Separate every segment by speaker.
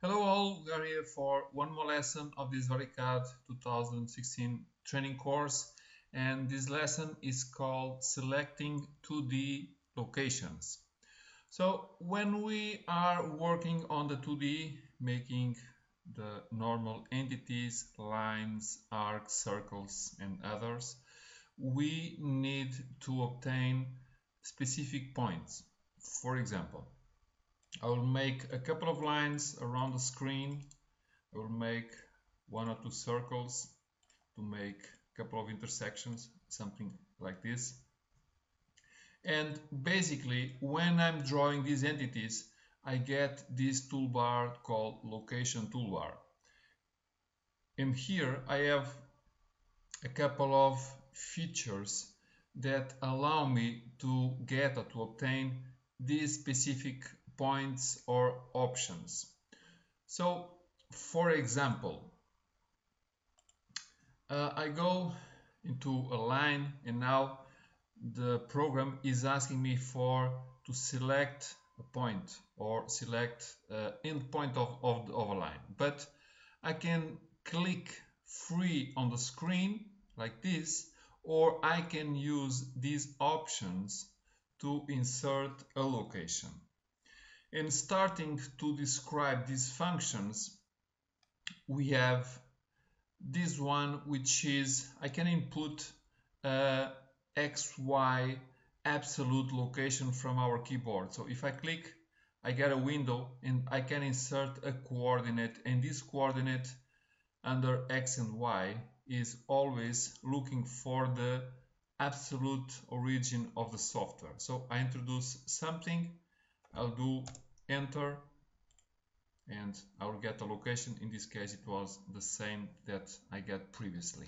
Speaker 1: Hello all, we are here for one more lesson of this VariCAD 2016 training course, and this lesson is called Selecting 2D Locations. So when we are working on the 2D, making the normal entities, lines, arcs, circles and others, we need to obtain specific points. For example, I will make a couple of lines around the screen. I will make one or two circles to make a couple of intersections, something like this. And basically, when I'm drawing these entities, I get this toolbar called Location Toolbar. And here I have a couple of features that allow me to get or to obtain these specific points or options. So, for example, I go into a line and now the program is asking me to select a point or select end point of a line. But I can click free on the screen like this, or I can use these options to insert a location. And starting to describe these functions, we have this one, which is I can input XY absolute location from our keyboard. So if I click, I get a window and I can insert a coordinate, and this coordinate under X and Y is always looking for the absolute origin of the software. So I introduce something, I'll do enter, and I will get a location. In this case it was the same that I got previously.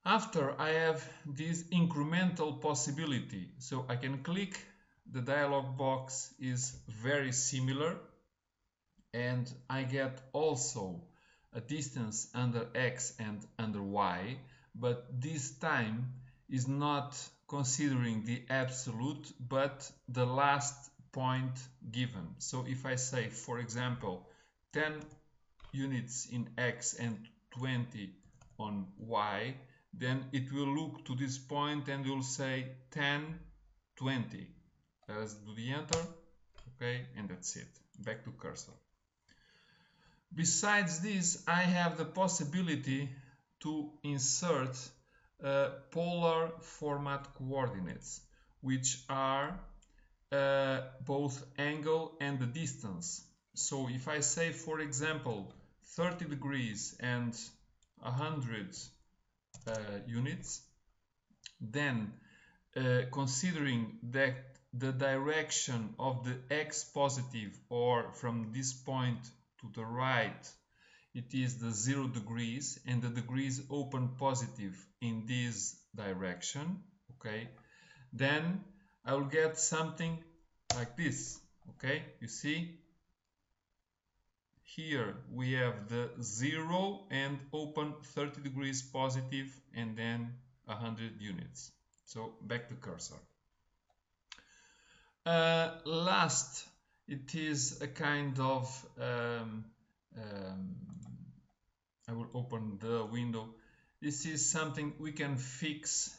Speaker 1: After I have this incremental possibility, so I can click, the dialog box is very similar, and I get also a distance under X and under Y, but this time is not considering the absolute but the last point given. So if I say, for example, 10 units in X and 20 on Y, then it will look to this point and will say 10, 20. Let's do the enter, okay, and that's it. Back to cursor. Besides this, I have the possibility to insert polar format coordinates, which are both angle and the distance. So if I say, for example, 30 degrees and 100 units, then considering that the direction of the x positive, or from this point to the right, it is the 0 degrees, and the degrees open positive in this direction, okay, then I will get something like this, okay. You see, here we have the 0 and open 30 degrees positive and then 100 units. So back to cursor. Last, it is a kind of I will open the window. This is something we can fix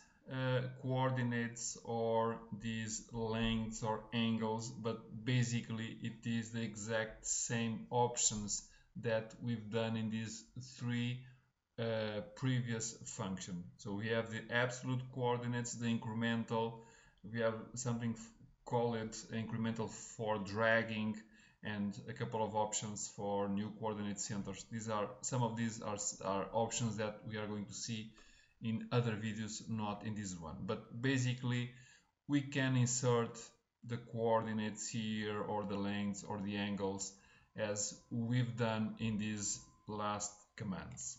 Speaker 1: coordinates or these lengths or angles, but basically it is the exact same options that we've done in these three previous functions. So we have the absolute coordinates, the incremental, we have something call it incremental for dragging, and a couple of options for new coordinate centers. Some of these are options that we are going to see in other videos, not in this one. But basically we can insert the coordinates here, or the lengths or the angles, as we've done in these last commands.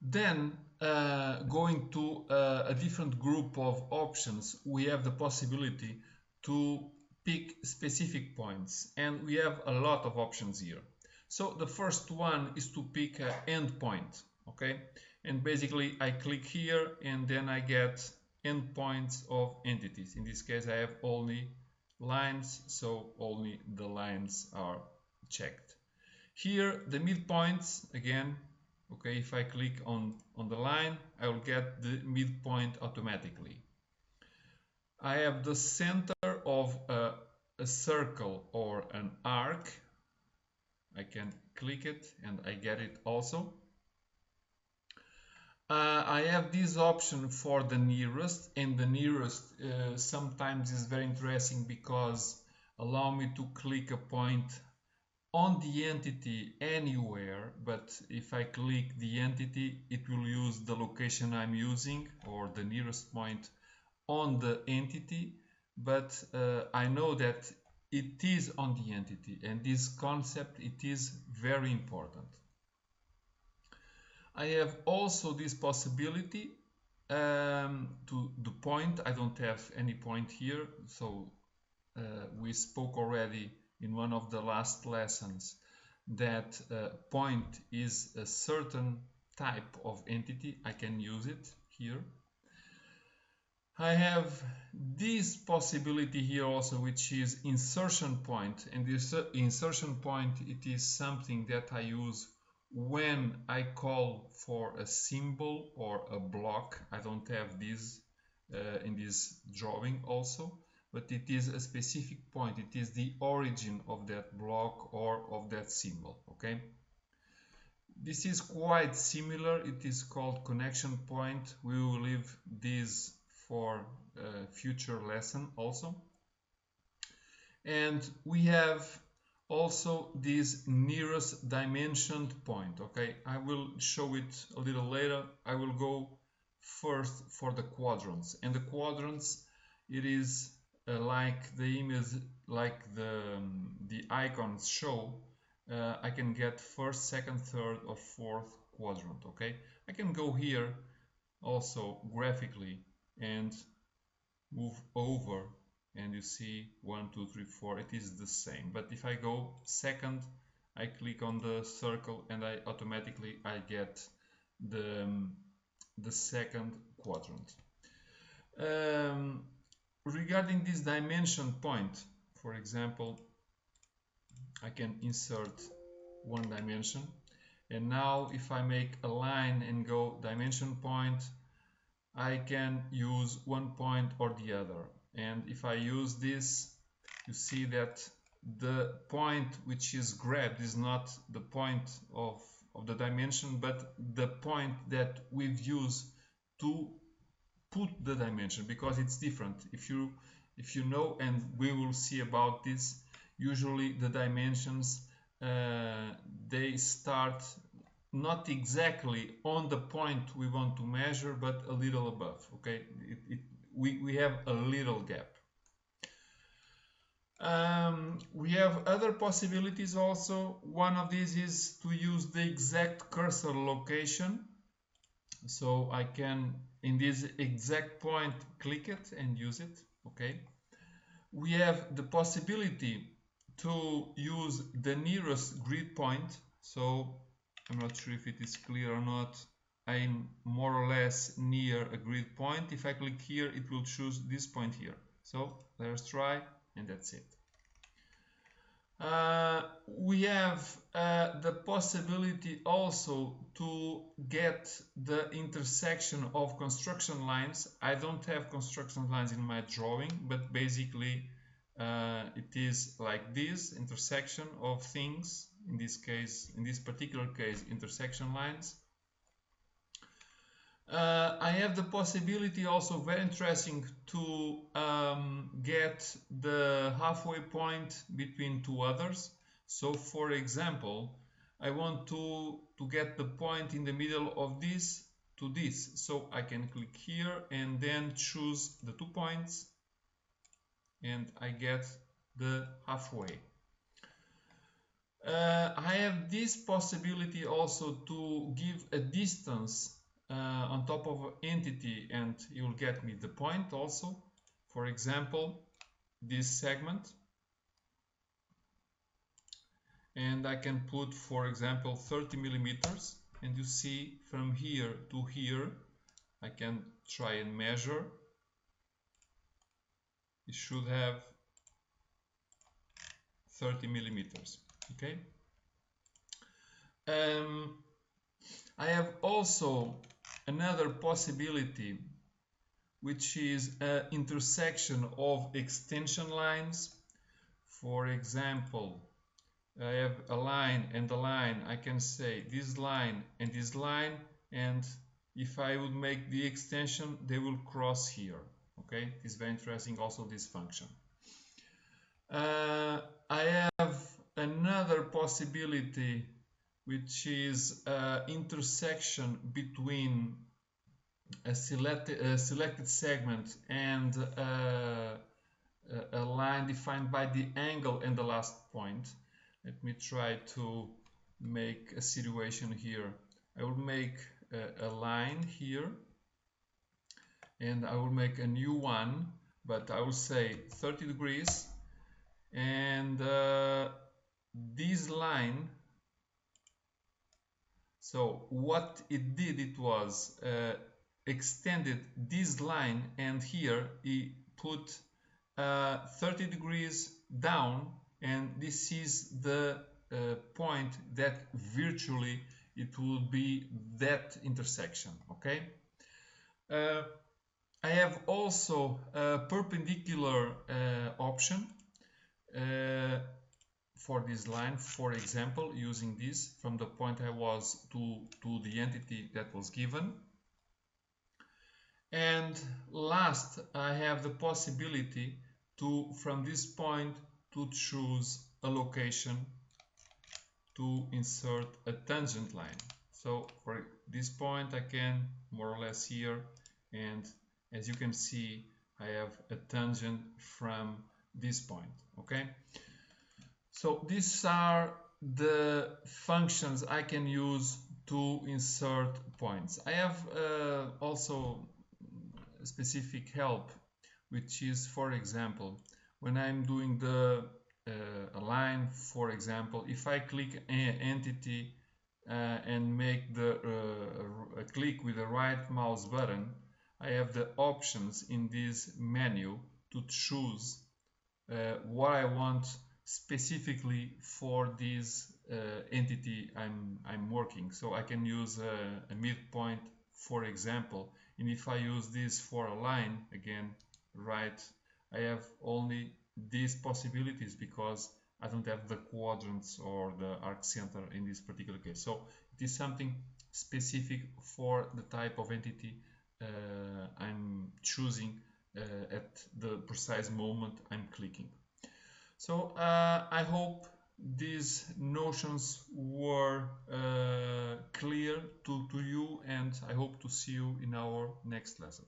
Speaker 1: Then going to a different group of options, we have the possibility to pick specific points, and we have a lot of options here. So the first one is to pick an endpoint, okay, and basically I click here and then I get endpoints of entities. In this case I have only lines, so only the lines are checked. Here the midpoints again, okay, if I click on the line, I will get the midpoint automatically. I have the center of a circle or an arc. I can click it and I get it also. I have this option for the nearest, and the nearest sometimes is very interesting because allow me to click a point on the entity anywhere, but if I click the entity, it will use the location I'm using or the nearest point on the entity, but I know that it is on the entity, and this concept, it is very important. I have also this possibility to the point. I don't have any point here, so we spoke already in one of the last lessons that point is a certain type of entity. I can use it here. I have this possibility here also, which is insertion point, and this insertion point, it is something that I use when I call for a symbol or a block. I don't have this in this drawing also, but it is a specific point. It is the origin of that block or of that symbol, okay? This is quite similar. It is called connection point. We will leave this for a future lesson also. And we have also this nearest dimensioned point, okay? I will show it a little later. I will go first for the quadrants, and the quadrants, it is like the image, like the icons show. I can get first, second, third or fourth quadrant, okay? I can go here also graphically and move over, and you see 1, 2, 3, 4, it is the same. But if I go second, I click on the circle and I automatically get the second quadrant. Regarding this dimension point, for example, I can insert one dimension, and now if I make a line and go dimension point, I can use one point or the other. And if I use this, you see that the point which is grabbed is not the point of the dimension, but the point that we've used to put the dimension, because it's different. If you know, and we will see about this, usually the dimensions they start not exactly on the point we want to measure, but a little above, okay? We have a little gap. We have other possibilities also. One of these is to use the exact cursor location. So I can, in this exact point, click it and use it, okay? We have the possibility to use the nearest grid point. So I'm not sure if it is clear or not. I'm more or less near a grid point. If I click here, it will choose this point here. So let's try, and that's it. We have the possibility also to get the intersection of construction lines. I don't have construction lines in my drawing, but basically it is like this intersection of things. In this case, in this particular case, intersection lines. I have the possibility also, very interesting, to get the halfway point between two others. So for example, I want to get the point in the middle of this to this. So I can click here and then choose the 2 points, and I get the halfway. I have this possibility also to give a distance on top of entity, and you will get me the point also. For example, this segment, and I can put, for example, 30 millimeters, and you see from here to here I can try and measure. It should have 30 millimeters. Okay. I have also another possibility, which is an intersection of extension lines. For example, I have a line and a line. I can say this line and this line, and if I would make the extension, they will cross here. Okay, it's very interesting also, this function. I have another possibility, which is intersection between a selected segment and a line defined by the angle and the last point. Let me try to make a situation here. I will make a line here, and I will make a new one, but I will say 30 degrees, and this line, so what it did, it was extended this line, and here it put 30 degrees down, and this is the point that virtually it will be that intersection. Okay. I have also a perpendicular option for this line, for example, using this from the point I was to the entity that was given. And last, I have the possibility to, from this point, to choose a location to insert a tangent line. So for this point, I can more or less here, and as you can see, I have a tangent from this point. Okay. So these are the functions I can use to insert points. I have also specific help, which is, for example, when I'm doing the a line, for example, if I click entity and make the a click with the right mouse button, I have the options in this menu to choose what I want specifically for this entity I'm working. So I can use a midpoint, for example, and if I use this for a line, again, right, I have only these possibilities because I don't have the quadrants or the arc center in this particular case. So it is something specific for the type of entity I'm choosing at the precise moment I'm clicking. So I hope these notions were clear to you, and I hope to see you in our next lesson.